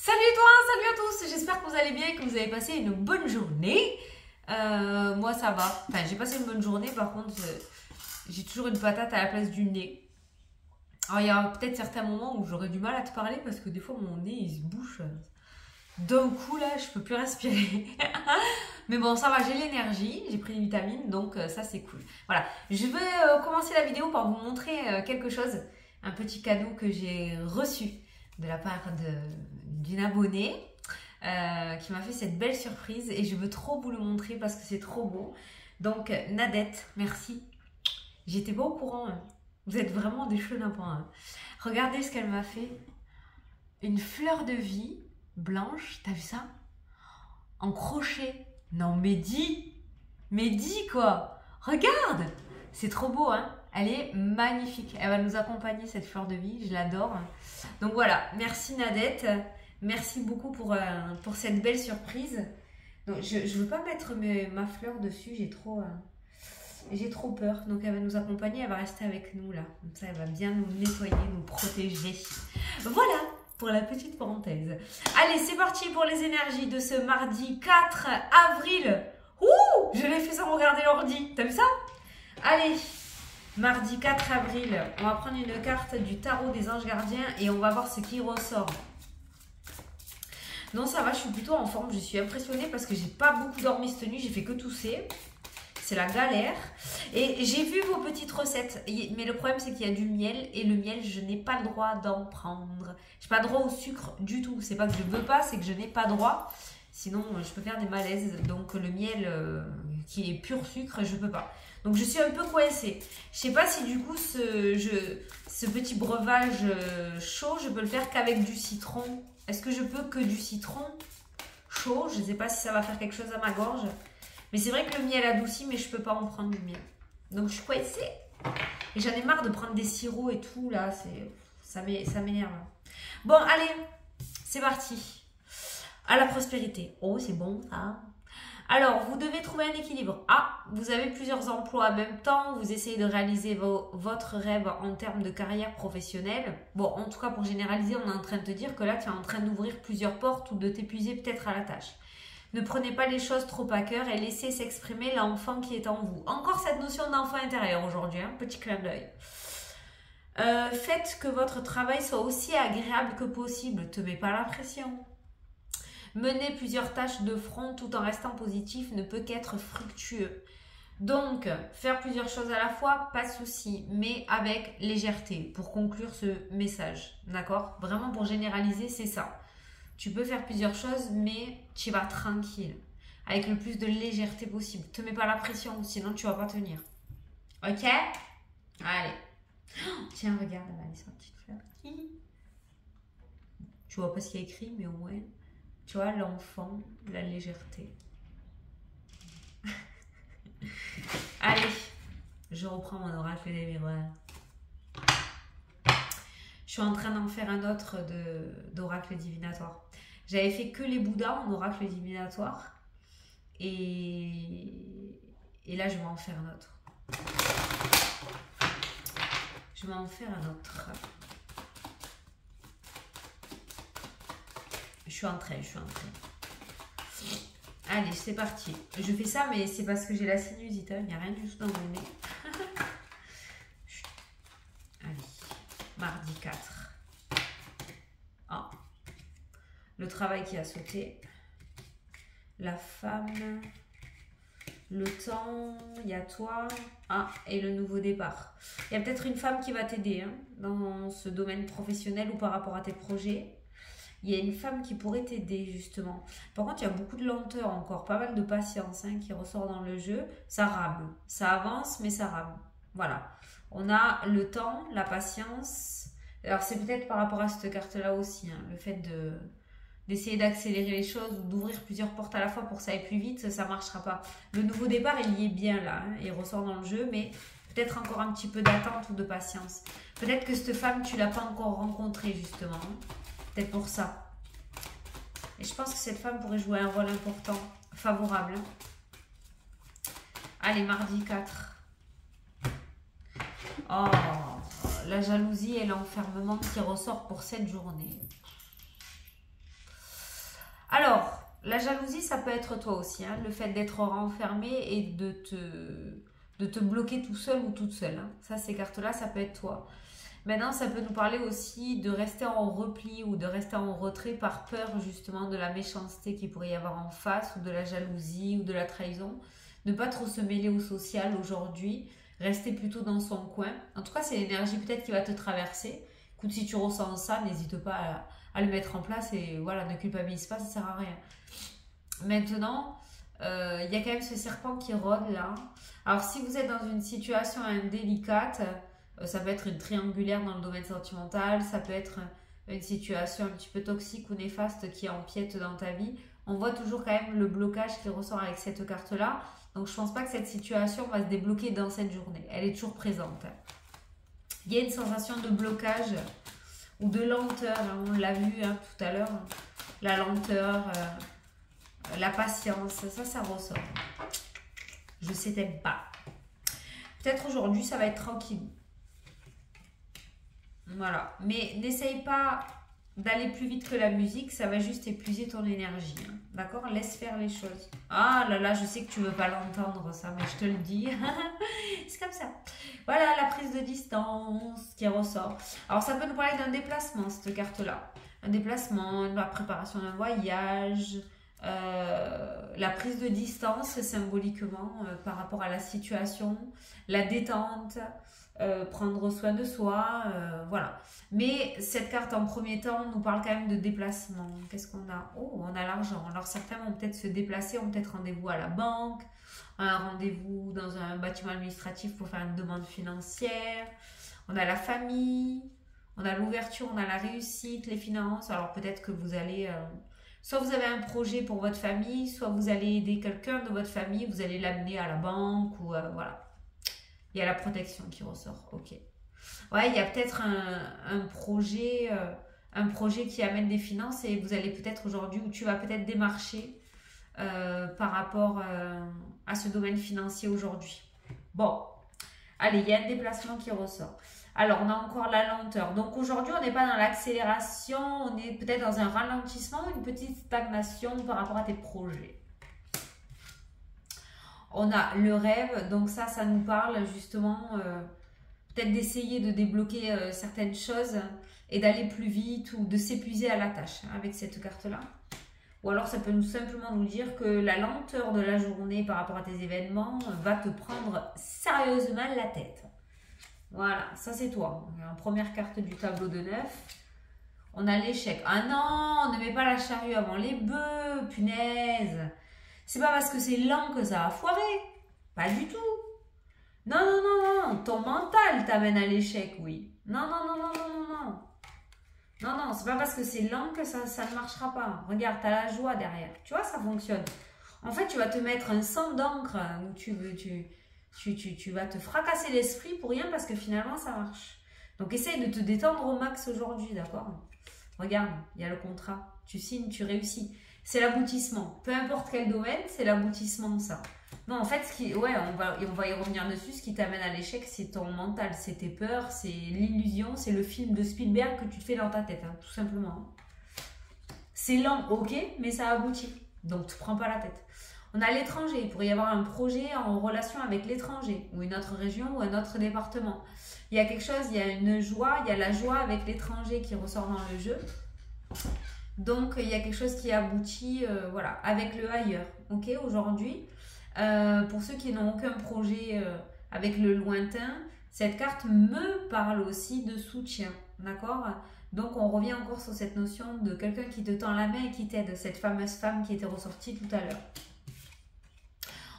Salut toi, salut à tous, j'espère que vous allez bien et que vous avez passé une bonne journée. Moi ça va, enfin j'ai passé une bonne journée, par contre j'ai toujours une patate à la place du nez. Alors il y a peut-être certains moments où j'aurais du mal à te parler parce que des fois mon nez il se bouche. D'un coup là je peux plus respirer. Mais bon ça va, j'ai l'énergie, j'ai pris des vitamines donc ça c'est cool. Voilà, je vais commencer la vidéo par vous montrer quelque chose, un petit cadeau que j'ai reçu de la part d'une abonnée qui m'a fait cette belle surprise et je veux trop vous le montrer parce que c'est trop beau. Donc Nadette, merci. J'étais pas au courant. Hein. Vous êtes vraiment des chenapans. Hein. Regardez ce qu'elle m'a fait. Une fleur de vie blanche, t'as vu ça? En crochet. Non mais dis quoi. Regarde. C'est trop beau hein. Elle est magnifique. Elle va nous accompagner cette fleur de vie. Je l'adore. Donc voilà. Merci Nadette. Merci beaucoup pour cette belle surprise. Donc, je ne veux pas mettre ma fleur dessus. J'ai trop peur. Donc elle va nous accompagner. Elle va rester avec nous là. Comme ça, elle va bien nous nettoyer, nous protéger. Voilà pour la petite parenthèse. Allez, c'est parti pour les énergies de ce mardi 4 avril. Ouh, je l'ai fait sans regarder l'ordi. T'as vu ça? Allez. Mardi 4 avril, on va prendre une carte du tarot des anges gardiens et on va voir ce qui ressort. Non, ça va, je suis plutôt en forme. Je suis impressionnée parce que j'ai pas beaucoup dormi cette nuit. J'ai fait que tousser. C'est la galère. Et j'ai vu vos petites recettes. Mais le problème, c'est qu'il y a du miel. Et le miel, je n'ai pas le droit d'en prendre. Je n'ai pas droit au sucre du tout. C'est pas que je ne veux pas, c'est que je n'ai pas droit. Sinon, je peux faire des malaises. Donc, le miel qui est pur sucre, je ne peux pas. Donc, je suis un peu coincée. Je sais pas si du coup, ce petit breuvage chaud, je peux le faire qu'avec du citron. Est-ce que je peux que du citron chaud? Je ne sais pas si ça va faire quelque chose à ma gorge. Mais c'est vrai que le miel adoucit, mais je ne peux pas en prendre du miel. Donc, je suis coincée. Et j'en ai marre de prendre des sirops et tout, là. Ça m'énerve. Bon, allez, c'est parti. À la prospérité. Oh, c'est bon, ça. Alors, vous devez trouver un équilibre. Ah, vous avez plusieurs emplois en même temps. Vous essayez de réaliser votre rêve en termes de carrière professionnelle. Bon, en tout cas, pour généraliser, on est en train de te dire que là, tu es en train d'ouvrir plusieurs portes ou de t'épuiser peut-être à la tâche. Ne prenez pas les choses trop à cœur et laissez s'exprimer l'enfant qui est en vous. Encore cette notion d'enfant intérieur aujourd'hui, hein, petit clin d'œil. Faites que votre travail soit aussi agréable que possible. Ne te mets pas la pression. Mener plusieurs tâches de front tout en restant positif ne peut qu'être fructueux. Donc, faire plusieurs choses à la fois, pas de souci, mais avec légèreté pour conclure ce message. D'accord? Vraiment pour généraliser, c'est ça. Tu peux faire plusieurs choses, mais tu vas tranquille, avec le plus de légèreté possible. Ne te mets pas la pression, sinon tu vas pas tenir. Ok? Allez. Oh, tiens, regarde, elle va aller sur la petite fleur. Tu vois pas ce qu'il y a écrit, mais au moins... Tu vois, l'enfant, la légèreté. Allez, je reprends mon oracle des miroirs. Je suis en train d'en faire un autre d'oracle divinatoire. J'avais fait que les Bouddhas en oracle divinatoire. Et là, je vais en faire un autre. Je vais en faire un autre. Je suis en train. Allez, c'est parti. Je fais ça, mais c'est parce que j'ai la sinusite. Il n'y a rien du tout dans mon nez. Allez, mardi 4. Ah. Le travail qui a sauté. La femme. Le temps. Il y a toi. Ah, et le nouveau départ. Il y a peut-être une femme qui va t'aider hein, dans ce domaine professionnel ou par rapport à tes projets. Il y a une femme qui pourrait t'aider justement. Par contre, il y a beaucoup de lenteur encore, pas mal de patience hein, qui ressort dans le jeu. Ça rame, ça avance, mais ça rame. Voilà. On a le temps, la patience. Alors, c'est peut-être par rapport à cette carte-là aussi, hein, le fait d'essayer d'accélérer les choses ou d'ouvrir plusieurs portes à la fois pour que ça aille plus vite, ça ne marchera pas. Le nouveau départ, il y est bien là, hein, il ressort dans le jeu, mais peut-être encore un petit peu d'attente ou de patience. Peut-être que cette femme, tu ne l'as pas encore rencontrée justement. Peut-être pour ça. Et je pense que cette femme pourrait jouer un rôle important, favorable. Allez, mardi 4. Oh, la jalousie et l'enfermement qui ressort pour cette journée. la jalousie, ça peut être toi aussi, hein, le fait d'être renfermé et de te bloquer tout seul ou toute seule. Hein. Ça, ces cartes-là, ça peut être toi. Maintenant, ça peut nous parler aussi de rester en repli ou de rester en retrait par peur justement de la méchanceté qu'il pourrait y avoir en face ou de la jalousie ou de la trahison. Ne pas trop se mêler au social aujourd'hui, rester plutôt dans son coin. En tout cas, c'est l'énergie peut-être qui va te traverser. Écoute, si tu ressens ça, n'hésite pas à le mettre en place et voilà, ne culpabilise pas, ça sert à rien. Maintenant, il y a quand même ce serpent qui rôde là. Alors, si vous êtes dans une situation indélicate, ça peut être une triangulaire dans le domaine sentimental, ça peut être une situation un petit peu toxique ou néfaste qui empiète dans ta vie. On voit toujours quand même le blocage qui ressort avec cette carte-là. Donc, je ne pense pas que cette situation va se débloquer dans cette journée. Elle est toujours présente. Il y a une sensation de blocage ou de lenteur. On l'a vu hein, tout à l'heure. La lenteur, la patience, ça ressort. Je sais t'aime pas. Peut-être aujourd'hui, ça va être tranquille. Voilà. Mais n'essaye pas d'aller plus vite que la musique. Ça va juste épuiser ton énergie. Hein. D'accord? Laisse faire les choses. Ah là là, je sais que tu veux pas l'entendre ça, mais je te le dis. C'est comme ça. Voilà, la prise de distance qui ressort. Alors, ça peut nous parler d'un déplacement, cette carte-là. Un déplacement, la préparation d'un voyage... la prise de distance symboliquement par rapport à la situation, la détente, prendre soin de soi, voilà. Mais cette carte en premier temps nous parle quand même de déplacement. Qu'est-ce qu'on a? Oh, on a l'argent. Alors certains vont peut-être se déplacer, ont peut-être rendez-vous à la banque, un rendez-vous dans un bâtiment administratif pour faire une demande financière. On a la famille, on a l'ouverture, on a la réussite, les finances. Alors peut-être que vous allez... soit vous avez un projet pour votre famille, soit vous allez aider quelqu'un de votre famille, vous allez l'amener à la banque ou voilà. Il y a la protection qui ressort, ok. Ouais, il y a peut-être un projet qui amène des finances et vous allez peut-être aujourd'hui, ou tu vas peut-être démarcher par rapport à ce domaine financier aujourd'hui. Bon, allez, il y a un déplacement qui ressort. Alors, on a encore la lenteur. Donc, aujourd'hui, on n'est pas dans l'accélération, on est peut-être dans un ralentissement, une petite stagnation par rapport à tes projets. On a le rêve, donc ça nous parle justement peut-être d'essayer de débloquer certaines choses et d'aller plus vite ou de s'épuiser à la tâche avec cette carte-là. Ou alors, ça peut simplement nous dire que la lenteur de la journée par rapport à tes événements va te prendre sérieusement la tête. Voilà, ça c'est toi. En première carte du tableau de 9, on a l'échec. Ah non, ne mets pas la charrue avant les bœufs, punaise. C'est pas parce que c'est lent que ça va foirer. Pas du tout. Non, non, non, non, ton mental t'amène à l'échec, oui. Non, non, non, non, non, non, non. Non, non, c'est pas parce que c'est lent que ça ne marchera pas. Regarde, t'as la joie derrière. Tu vois, ça fonctionne. En fait, tu vas te mettre un sang d'encre où tu vas te fracasser l'esprit pour rien parce que finalement, ça marche. Donc, essaye de te détendre au max aujourd'hui, d'accord? Regarde, il y a le contrat. Tu signes, tu réussis. C'est l'aboutissement. Peu importe quel domaine, c'est l'aboutissement, ça. Non, en fait, on va y revenir dessus. Ce qui t'amène à l'échec, c'est ton mental, c'est tes peurs, c'est l'illusion, c'est le film de Spielberg que tu te fais dans ta tête, hein, tout simplement. C'est lent, ok, mais ça aboutit. Donc, tu ne prends pas la tête. On a l'étranger. Il pourrait y avoir un projet en relation avec l'étranger ou une autre région ou un autre département. Il y a quelque chose, il y a une joie, il y a la joie avec l'étranger qui ressort dans le jeu. Donc, il y a quelque chose qui aboutit voilà, avec le ailleurs. Ok, aujourd'hui, pour ceux qui n'ont aucun projet avec le lointain, cette carte me parle aussi de soutien. D'accord? Donc, on revient encore sur cette notion de quelqu'un qui te tend la main et qui t'aide. Cette fameuse femme qui était ressortie tout à l'heure.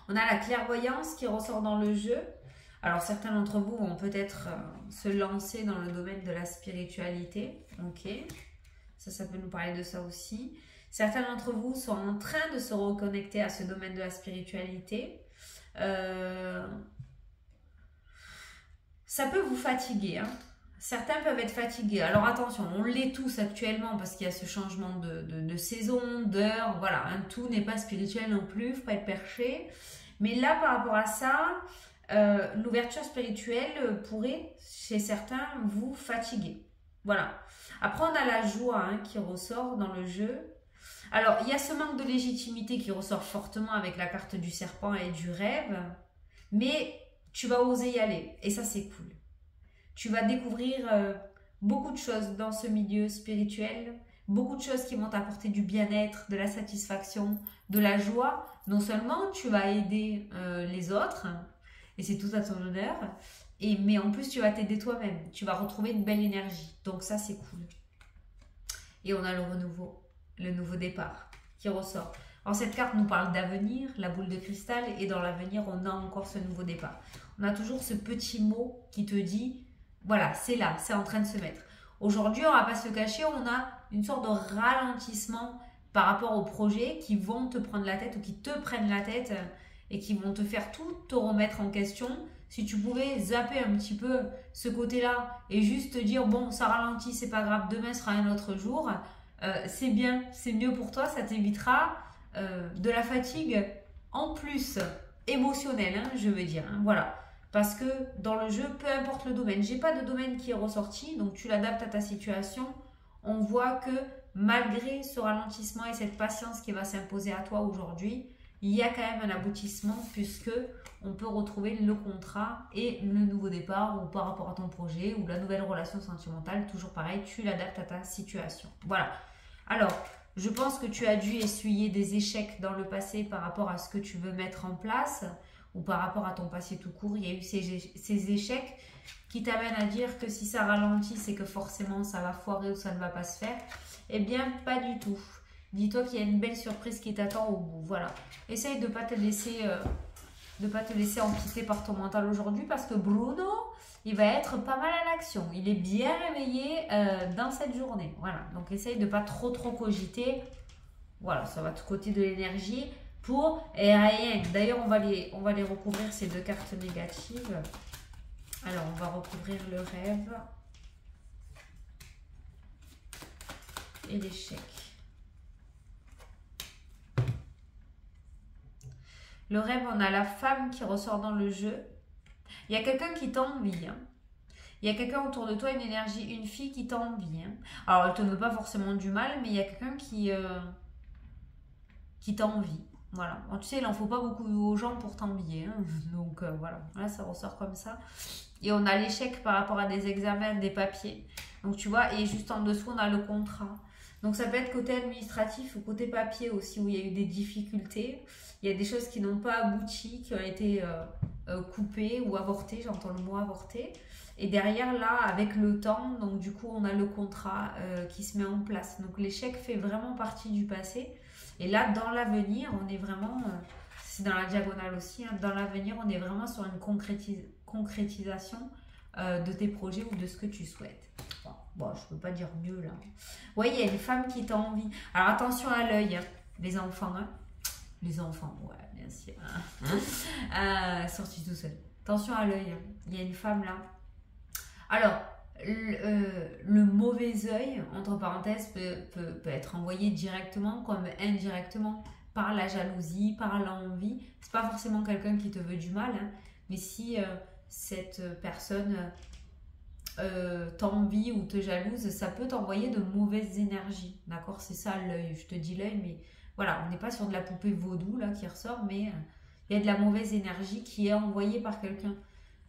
On a la clairvoyance qui ressort dans le jeu. Alors, certains d'entre vous vont peut-être se lancer dans le domaine de la spiritualité. Ok. Ça peut nous parler de ça aussi. Certains d'entre vous sont en train de se reconnecter à ce domaine de la spiritualité. Ça peut vous fatiguer. Hein. Certains peuvent être fatigués. Alors attention, on l'est tous actuellement parce qu'il y a ce changement de saison, d'heure. Voilà, hein, tout n'est pas spirituel non plus, il ne faut pas être perché. Mais là, par rapport à ça, l'ouverture spirituelle pourrait, chez certains, vous fatiguer. Voilà. Après, on a la joie hein, qui ressort dans le jeu. Alors, il y a ce manque de légitimité qui ressort fortement avec la carte du serpent et du rêve, mais tu vas oser y aller et ça c'est cool. Tu vas découvrir beaucoup de choses dans ce milieu spirituel, beaucoup de choses qui vont t'apporter du bien-être, de la satisfaction, de la joie. Non seulement tu vas aider les autres, et c'est tout à ton honneur, mais en plus tu vas t'aider toi-même, tu vas retrouver une belle énergie, donc ça c'est cool. Et on a le nouveau départ qui ressort. Alors cette carte nous parle d'avenir, la boule de cristal, et dans l'avenir on a encore ce nouveau départ. On a toujours ce petit mot qui te dit, voilà, c'est là, c'est en train de se mettre. Aujourd'hui, on va pas se le cacher, on a une sorte de ralentissement par rapport aux projets qui vont te prendre la tête ou qui te prennent la tête et qui vont te faire tout te remettre en question. Si tu pouvais zapper un petit peu ce côté-là et juste te dire, bon, ça ralentit, c'est pas grave, demain sera un autre jour, c'est bien, c'est mieux pour toi, ça t'évitera de la fatigue en plus émotionnelle, hein, je veux dire, hein, voilà. Parce que dans le jeu, peu importe le domaine, j'ai pas de domaine qui est ressorti, donc tu l'adaptes à ta situation. On voit que malgré ce ralentissement et cette patience qui va s'imposer à toi aujourd'hui, il y a quand même un aboutissement puisque on peut retrouver le contrat et le nouveau départ ou par rapport à ton projet ou la nouvelle relation sentimentale, toujours pareil, tu l'adaptes à ta situation. Voilà. Alors, je pense que tu as dû essuyer des échecs dans le passé par rapport à ce que tu veux mettre en place ou par rapport à ton passé tout court. Il y a eu ces échecs qui t'amènent à dire que si ça ralentit, c'est que forcément ça va foirer ou ça ne va pas se faire. Eh bien, pas du tout. Dis-toi qu'il y a une belle surprise qui t'attend au bout. Voilà. Essaye de ne pas te laisser empiéter par ton mental aujourd'hui parce que Bruno, il va être pas mal à l'action. Il est bien réveillé dans cette journée. Voilà. Donc, essaye de ne pas trop cogiter. Voilà, ça va te côté de l'énergie pour et rien. D'ailleurs, on va les recouvrir ces deux cartes négatives. Alors, on va recouvrir le rêve et l'échec. Le rêve, on a la femme qui ressort dans le jeu. Il y a quelqu'un qui t'envie. Hein. Il y a quelqu'un autour de toi, une énergie, une fille qui t'envie. Hein. Alors, elle ne te veut pas forcément du mal, mais il y a quelqu'un qui t'envie. Voilà. Bon, tu sais, il n'en faut pas beaucoup aux gens pour t'envier. Hein. Donc, voilà. Là, ça ressort comme ça. Et on a l'échec par rapport à des examens, des papiers. Donc, tu vois, et juste en dessous, on a le contrat. Donc, ça peut être côté administratif ou côté papier aussi, où il y a eu des difficultés. Il y a des choses qui n'ont pas abouti, qui ont été coupées ou avortées. J'entends le mot avorté. Et derrière, là, avec le temps, donc du coup, on a le contrat qui se met en place. Donc, l'échec fait vraiment partie du passé. Et là, dans l'avenir, on est vraiment... c'est dans la diagonale aussi. Hein, dans l'avenir, on est vraiment sur une concrétisation de tes projets ou de ce que tu souhaites. Bon, je peux pas dire mieux là. Oui, il y a une femme qui t'a envie. Alors attention à l'œil, hein, les enfants. Hein. Les enfants, ouais, bien sûr. Sorti tout seul. Attention à l'œil, hein. Il y a une femme là. Alors, le mauvais œil, entre parenthèses, peut être envoyé directement comme indirectement par la jalousie, par l'envie. C'est pas forcément quelqu'un qui te veut du mal, hein, mais si cette personne t'envie ou te jalouse, ça peut t'envoyer de mauvaises énergies. D'accord? C'est ça l'œil. Je te dis l'œil, mais voilà, on n'est pas sur de la poupée vaudou là qui ressort, mais il y a de la mauvaise énergie qui est envoyée par quelqu'un.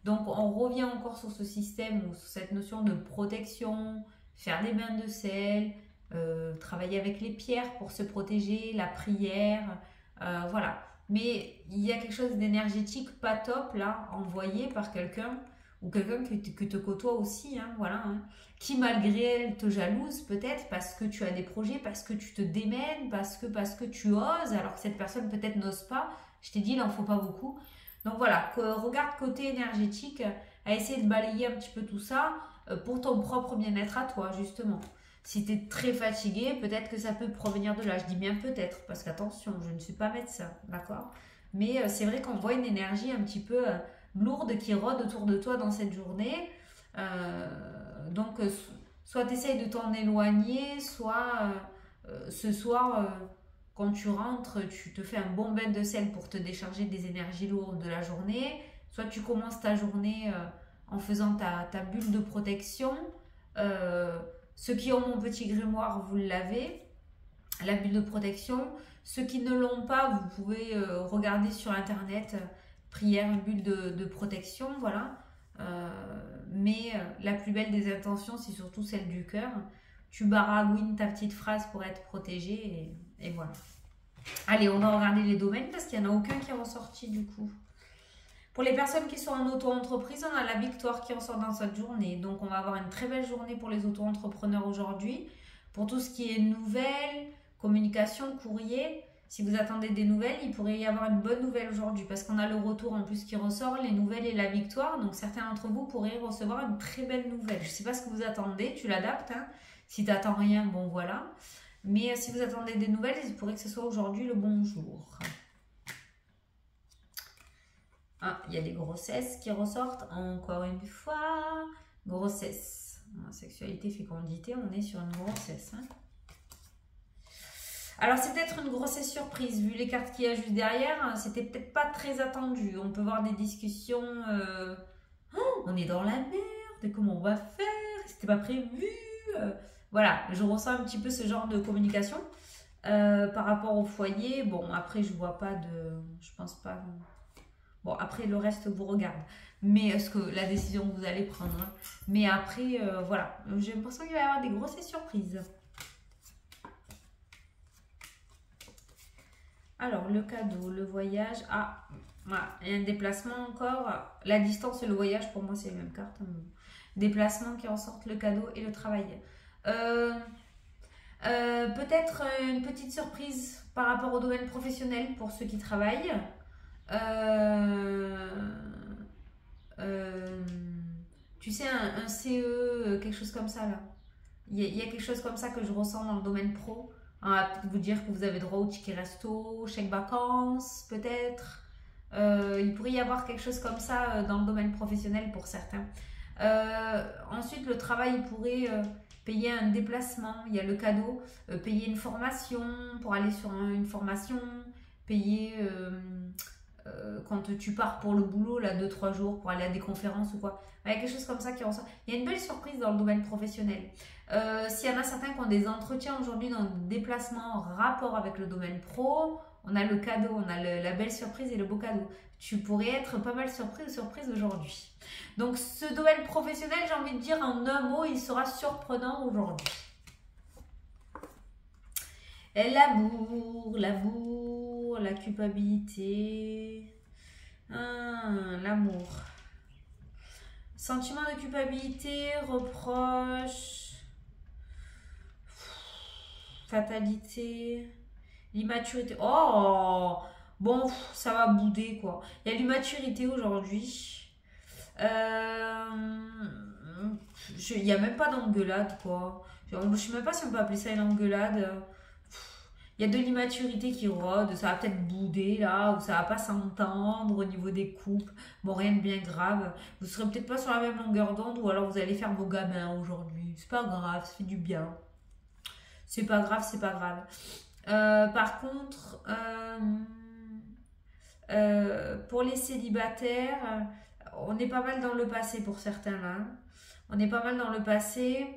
Donc on revient encore sur ce système ou sur cette notion de protection, faire des bains de sel, travailler avec les pierres pour se protéger, la prière, voilà. Mais il y a quelque chose d'énergétique pas top là, envoyé par quelqu'un ou quelqu'un que te côtoie aussi, hein, voilà, hein, qui malgré elle te jalouse peut-être parce que tu as des projets, parce que tu te démènes, parce que tu oses, alors que cette personne peut-être n'ose pas. Je t'ai dit, il n'en faut pas beaucoup. Donc voilà, regarde côté énergétique, à essayer de balayer un petit peu tout ça pour ton propre bien-être à toi, justement. Si tu es très fatigué, peut-être que ça peut provenir de là. Je dis bien peut-être, parce qu'attention, je ne suis pas médecin, d'accord? Mais c'est vrai qu'on voit une énergie un petit peu lourde qui rôde autour de toi dans cette journée. Donc, soit tu essayes de t'en éloigner, soit ce soir, quand tu rentres, tu te fais un bon bain de sel pour te décharger des énergies lourdes de la journée. Soit tu commences ta journée en faisant ta bulle de protection. Ceux qui ont mon petit grimoire, vous l'avez. la bulle de protection. Ceux qui ne l'ont pas, vous pouvez regarder sur internet prière, bulle de protection, voilà. Mais la plus belle des intentions, c'est surtout celle du cœur. Tu baragouines ta petite phrase pour être protégé et voilà. Allez, on va regarder les domaines parce qu'il n'y en a aucun qui est ressorti du coup. Pour les personnes qui sont en auto-entreprise, on a la victoire qui ressort dans cette journée. Donc, on va avoir une très belle journée pour les auto-entrepreneurs aujourd'hui. Pour tout ce qui est nouvelles, communication, courrier, si vous attendez des nouvelles, il pourrait y avoir une bonne nouvelle aujourd'hui parce qu'on a le retour en plus qui ressort, les nouvelles et la victoire. Donc, certains d'entre vous pourraient recevoir une très belle nouvelle. Je ne sais pas ce que vous attendez, tu l'adaptes. Hein. Si tu n'attends rien, bon voilà. Mais si vous attendez des nouvelles, il pourrait que ce soit aujourd'hui le bon jour. Ah, il y a les grossesses qui ressortent. Encore une fois, grossesse. Sexualité, fécondité, on est sur une grossesse. Hein. Alors, c'est peut-être une grossesse surprise. Vu les cartes qu'il y a juste derrière, c'était peut-être pas très attendu. On peut voir des discussions. Oh, on est dans la merde. Comment on va faire? C'était pas prévu. Voilà, je ressens un petit peu ce genre de communication. Par rapport au foyer, bon, après, je vois pas de... Je pense pas... Bon, après, le reste vous regarde. Mais est-ce que la décision que vous allez prendre. Hein. Mais après, voilà. J'ai l'impression qu'il va y avoir des grosses surprises. Alors, le cadeau, le voyage. Ah, voilà. Il y a un déplacement encore. La distance et le voyage, pour moi, c'est les mêmes cartes. Déplacement qui en sortent, le cadeau et le travail. Peut-être une petite surprise par rapport au domaine professionnel pour ceux qui travaillent. Tu sais, un CE, quelque chose comme ça là. Il y a quelque chose comme ça que je ressens dans le domaine pro. On va peut-être vous dire que vous avez droit au ticket resto, chèque vacances, peut-être. Il pourrait y avoir quelque chose comme ça dans le domaine professionnel pour certains. Ensuite, le travail, il pourrait payer un déplacement. Il y a le cadeau, payer une formation pour aller sur une formation, payer... quand tu pars pour le boulot, là, 2-3 jours pour aller à des conférences ou quoi. Il y a quelque chose comme ça qui ressort. Il y a une belle surprise dans le domaine professionnel. S'il y en a certains qui ont des entretiens aujourd'hui dans des déplacements en rapport avec le domaine pro, on a le cadeau, on a la belle surprise et le beau cadeau. Tu pourrais être pas mal surprise aujourd'hui. Donc, ce domaine professionnel, j'ai envie de dire en un mot, il sera surprenant aujourd'hui. Et l'amour, la culpabilité, l'amour. Sentiment de culpabilité, reproche, fatalité, l'immaturité. Oh, bon, ça va bouder quoi. Il y a l'immaturité aujourd'hui. Il n'y a même pas d'engueulade quoi. Je ne sais même pas si on peut appeler ça une engueulade. Il y a de l'immaturité qui rôde, ça va peut-être bouder là, ou ça va pas s'entendre au niveau des coupes. Bon, rien de bien grave. Vous serez peut-être pas sur la même longueur d'onde, ou alors vous allez faire vos gamins aujourd'hui. C'est pas grave, ça fait du bien. C'est pas grave, c'est pas grave. Par contre, pour les célibataires, on est pas mal dans le passé pour certains là. On est pas mal dans le passé.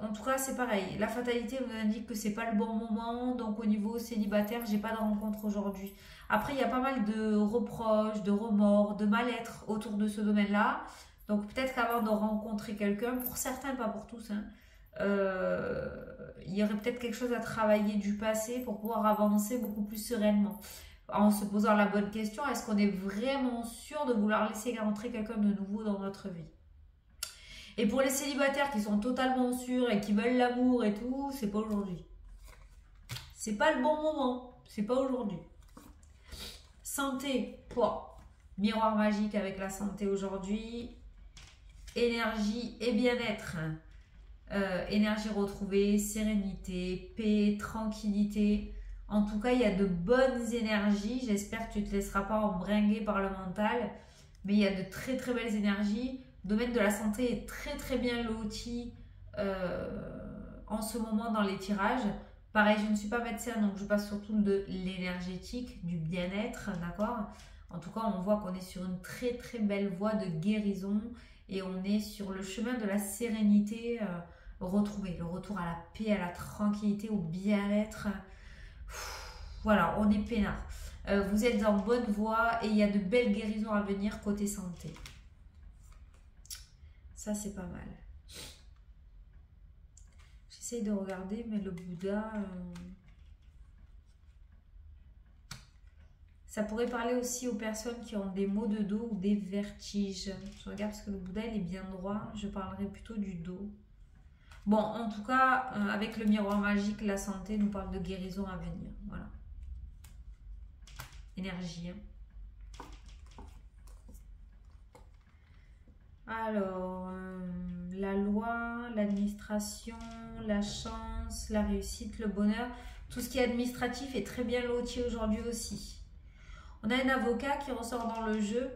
En tout cas, c'est pareil. La fatalité nous indique que c'est pas le bon moment. Donc, au niveau célibataire, j'ai pas de rencontre aujourd'hui. Après, il y a pas mal de reproches, de remords, de mal-être autour de ce domaine-là. Donc, peut-être qu'avant de rencontrer quelqu'un, pour certains, pas pour tous, hein, il y aurait peut-être quelque chose à travailler du passé pour pouvoir avancer beaucoup plus sereinement. En se posant la bonne question, est-ce qu'on est vraiment sûr de vouloir laisser rentrer quelqu'un de nouveau dans notre vie ? Et pour les célibataires qui sont totalement sûrs et qui veulent l'amour et tout, c'est pas aujourd'hui. C'est pas le bon moment. C'est pas aujourd'hui. Santé, poids. Miroir magique avec la santé aujourd'hui. Énergie et bien-être. Énergie retrouvée, sérénité, paix, tranquillité. En tout cas, il y a de bonnes énergies. J'espère que tu ne te laisseras pas embringuer par le mental. Mais il y a de très très belles énergies. Le domaine de la santé est très très bien loti en ce moment dans les tirages. Pareil, je ne suis pas médecin, donc je passe surtout de l'énergétique, du bien-être, d'accord? En tout cas, on voit qu'on est sur une très très belle voie de guérison et on est sur le chemin de la sérénité retrouver, le retour à la paix, à la tranquillité, au bien-être. Voilà, on est peinard. Vous êtes en bonne voie et il y a de belles guérisons à venir côté santé. Ça, c'est pas mal. J'essaye de regarder, mais le Bouddha... Ça pourrait parler aussi aux personnes qui ont des maux de dos ou des vertiges. Je regarde parce que le Bouddha, il est bien droit. Je parlerai plutôt du dos. Bon, en tout cas, avec le miroir magique, la santé nous parle de guérison à venir. Voilà. Énergie. Alors, la loi, l'administration, la chance, la réussite, le bonheur. Tout ce qui est administratif est très bien loti aujourd'hui aussi. On a un avocat qui ressort dans le jeu.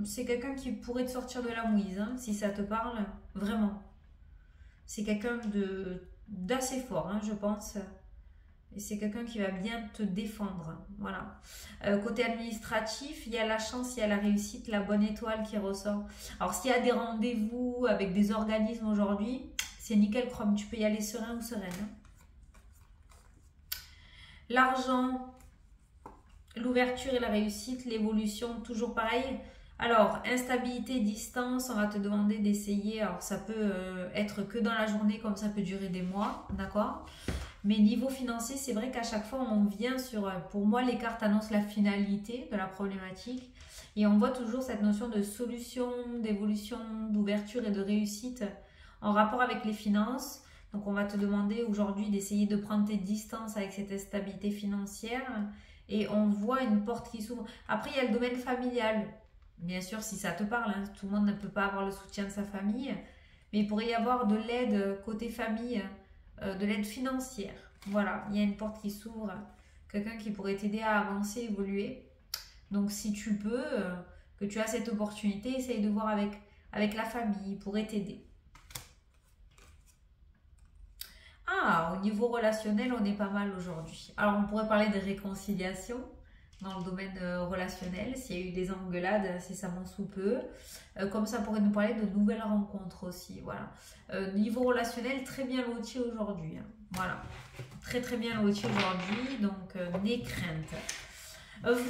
C'est quelqu'un qui pourrait te sortir de la mouise, hein, si ça te parle. Vraiment. C'est quelqu'un d'assez fort, hein, je pense. Et c'est quelqu'un qui va bien te défendre. Voilà. Côté administratif, il y a la chance, il y a la réussite, la bonne étoile qui ressort. Alors, s'il y a des rendez-vous avec des organismes aujourd'hui, c'est nickel chrome. Tu peux y aller serein ou sereine. Hein. L'argent... L'ouverture et la réussite, l'évolution, toujours pareil. Alors, instabilité, distance, on va te demander d'essayer. Alors, ça peut être que dans la journée, comme ça peut durer des mois, d'accord? Mais niveau financier, c'est vrai qu'à chaque fois, on vient sur... Pour moi, les cartes annoncent la finalité de la problématique. Et on voit toujours cette notion de solution, d'évolution, d'ouverture et de réussite en rapport avec les finances. Donc, on va te demander aujourd'hui d'essayer de prendre tes distances avec cette instabilité financière. Et on voit une porte qui s'ouvre. Après, il y a le domaine familial. Bien sûr, si ça te parle, hein, tout le monde ne peut pas avoir le soutien de sa famille. Mais il pourrait y avoir de l'aide côté famille, de l'aide financière. Voilà, il y a une porte qui s'ouvre. Quelqu'un qui pourrait t'aider à avancer, évoluer. Donc, si tu peux, que tu as cette opportunité, essaye de voir avec la famille. Il pourrait t'aider. Ah, au niveau relationnel, on est pas mal aujourd'hui. Alors, on pourrait parler de réconciliation dans le domaine relationnel. S'il y a eu des engueulades, incessamment sous peu. Comme ça, pourrait nous parler de nouvelles rencontres aussi. Voilà. Niveau relationnel, très bien loti aujourd'hui. Hein. Voilà. Très, très bien loti aujourd'hui. Donc, n'aie crainte.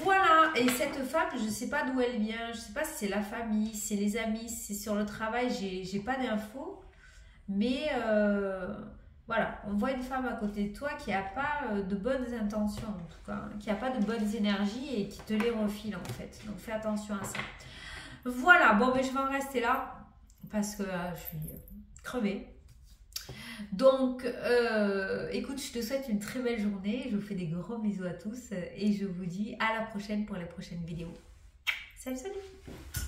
Voilà. Et cette femme, je ne sais pas d'où elle vient. Je ne sais pas si c'est la famille, si c'est les amis, si c'est sur le travail. J'ai pas d'infos. Mais... voilà, on voit une femme à côté de toi qui n'a pas de bonnes intentions, en tout cas, hein, qui n'a pas de bonnes énergies et qui te les refile, en fait. Donc, fais attention à ça. Voilà, bon, mais je vais en rester là parce que je suis crevée. Donc, écoute, je te souhaite une très belle journée. Je vous fais des gros bisous à tous et je vous dis à la prochaine pour les prochaines vidéos. Salut, salut!